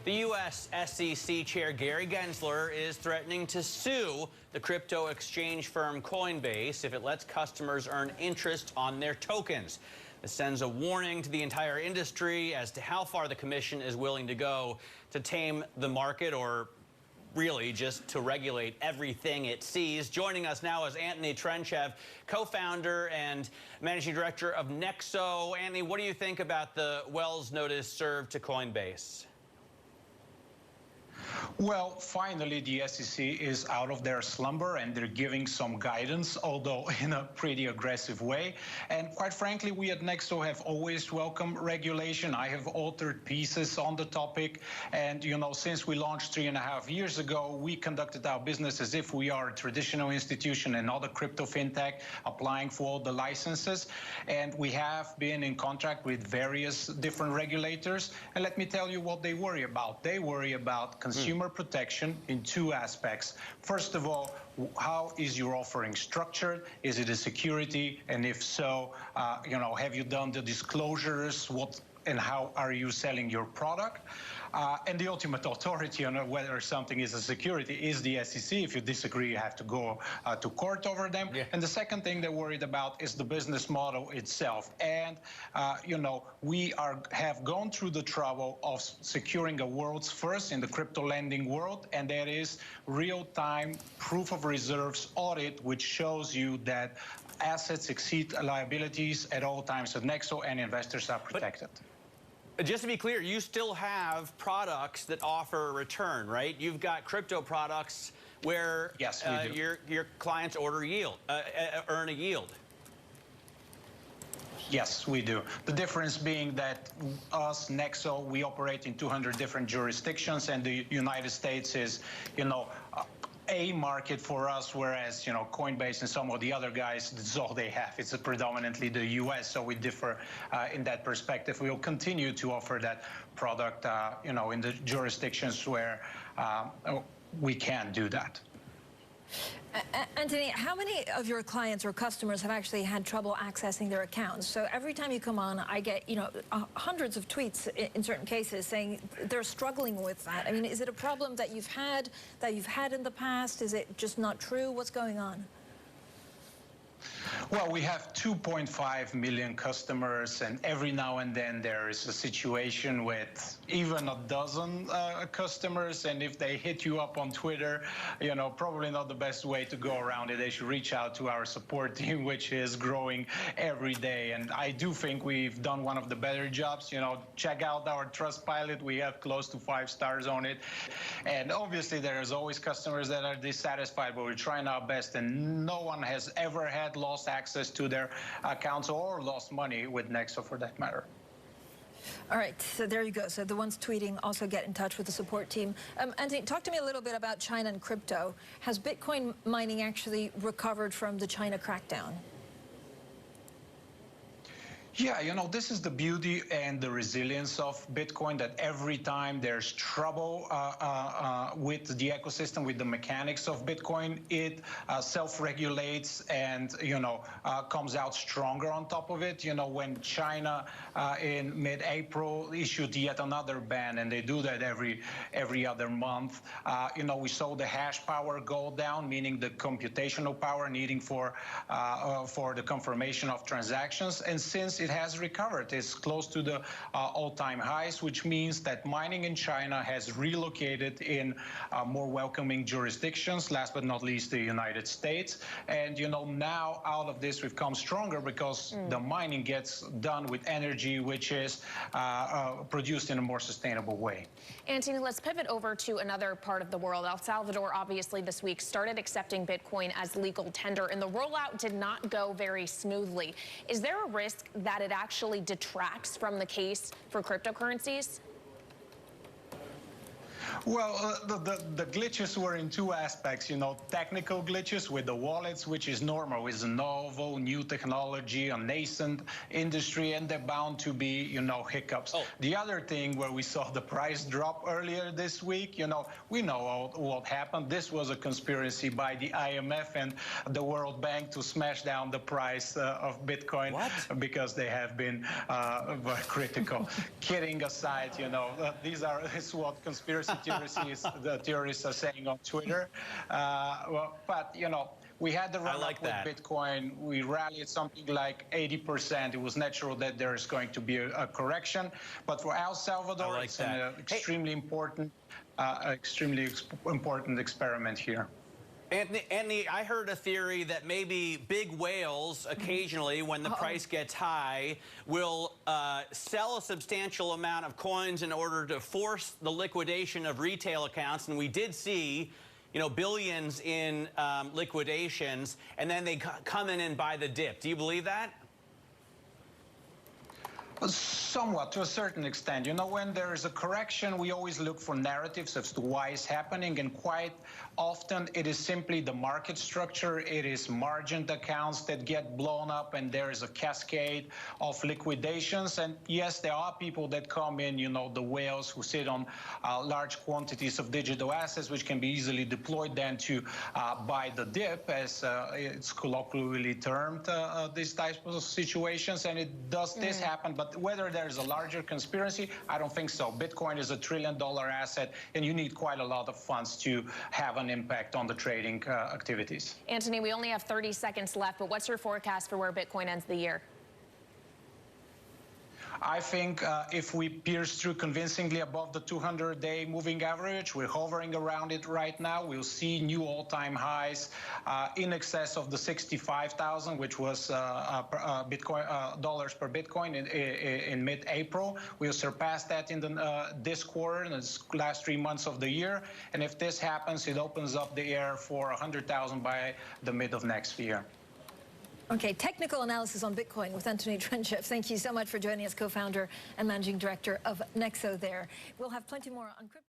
The U.S. SEC Chair Gary Gensler is threatening to sue the crypto exchange firm Coinbase if it lets customers earn interest on their tokens. This sends a warning to the entire industry as to how far the commission is willing to go to tame the market, or really just to regulate everything it sees. Joining us now is Anthony Trenchev, co-founder and managing director of Nexo. Anthony, what do you think about the Wells notice served to Coinbase? Well, finally, the SEC is out of their slumber and they're giving some guidance, although in a pretty aggressive way. And quite frankly, we at Nexo have always welcomed regulation. I have authored pieces on the topic. And, you know, since we launched 3.5 years ago, we conducted our business as if we are a traditional institution and not a crypto fintech, applying for all the licenses. And we have been in contact with various different regulators. And let me tell you what they worry about. They worry about consumer protection in two aspects. First of all, how is your offering structured? Is it a security? And if so, you know, have you done the disclosures? What and how are you selling your product? And the ultimate authority on whether something is a security is the SEC. If you disagree, you have to go to court over them. Yeah. And the second thing they're worried about is the business model itself. And, you know, we have gone through the trouble of securing a world's first in the crypto lending world, and that is real-time proof of reserves audit, which shows you that assets exceed liabilities at all times at Nexo, and investors are protected. Just to be clear, you still have products that offer a return, right? You've got crypto products where yes, your clients earn a yield. Yes, we do. The difference being that us, Nexo, we operate in 200 different jurisdictions, and the United States is, you know, a market for us, whereas, you know, Coinbase and some of the other guys, that's all they have. It's predominantly the U.S., so we differ in that perspective. We'll continue to offer that product, you know, in the jurisdictions where we can do that. Anthony, how many of your clients or customers have actually had trouble accessing their accounts? So every time you come on, I get, you know, hundreds of tweets in certain cases saying they're struggling with that. I mean, is it a problem that you've had in the past? Is it just not true? What's going on? Well, we have 2.5 million customers, and every now and then there is a situation with even a dozen customers, and if they hit you up on Twitter, you know, probably not the best way to go around it. They should reach out to our support team, which is growing every day. And I do think we've done one of the better jobs. You know, check out our Trustpilot. We have close to 5 stars on it. And obviously there's always customers that are dissatisfied, but we're trying our best, and no one has ever had lost access to their accounts or lost money with Nexo, for that matter. All right, so there you go. So the ones tweeting also get in touch with the support team. Anthony, talk to me a little bit about China and crypto. Has Bitcoin mining actually recovered from the China crackdown? Yeah, you know, this is the beauty and the resilience of Bitcoin, that every time there's trouble with the ecosystem, with the mechanics of Bitcoin, it self-regulates and, you know, comes out stronger on top of it. You know, when China in mid-April issued yet another ban, and they do that every other month, you know, we saw the hash power go down, meaning the computational power needing for the confirmation of transactions. And since it has recovered, it's close to the all-time highs, which means that mining in China has relocated in more welcoming jurisdictions, last but not least the United States. And, you know, now out of this we've come stronger because the mining gets done with energy which is produced in a more sustainable way. Anthony, let's pivot over to another part of the world. El Salvador obviously this week started accepting Bitcoin as legal tender, and the rollout did not go very smoothly. Is there a risk that it actually detracts from the case for cryptocurrencies? Well, the glitches were in two aspects, technical glitches with the wallets, which is normal. It's a novel, new technology, a nascent industry, and they're bound to be, hiccups. Oh. The other thing where we saw the price drop earlier this week, we know what happened. This was a conspiracy by the IMF and the World Bank to smash down the price of Bitcoin. What? Because they have been very critical. Kidding aside, this is what conspiracy the theorists are saying on Twitter. But we had the run up with Bitcoin. We rallied something like 80%. It was natural that there is going to be a correction. But for El Salvador, it's an extremely important experiment here. Anthony, I heard a theory that maybe big whales occasionally, when the price gets high, will sell a substantial amount of coins in order to force the liquidation of retail accounts. And we did see, billions in liquidations, and then they come in and buy the dip. Do you believe that? Somewhat, to a certain extent. When there is a correction, we always look for narratives as to why it's happening, and quite often it is simply the market structure. It is margined accounts that get blown up, and there is a cascade of liquidations. And yes, there are people that come in, the whales who sit on large quantities of digital assets, which can be easily deployed then to buy the dip, as it's colloquially termed, these types of situations. And it does this happen, but whether there's a larger conspiracy, I don't think so. Bitcoin is $1 trillion asset, and you need quite a lot of funds to have an impact on the trading activities. Anthony, we only have 30 seconds left, but what's your forecast for where Bitcoin ends the year? I think if we pierce through convincingly above the 200-day moving average, we're hovering around it right now. We'll see new all-time highs in excess of the 65,000, which was Bitcoin dollars per Bitcoin in mid-April. We'll surpass that in this quarter, in the last 3 months of the year. And if this happens, it opens up the air for 100,000 by the mid of next year. Okay, technical analysis on Bitcoin with Anthony Trenchev. Thank you so much for joining us, co-founder and managing director of Nexo there. We'll have plenty more on crypto.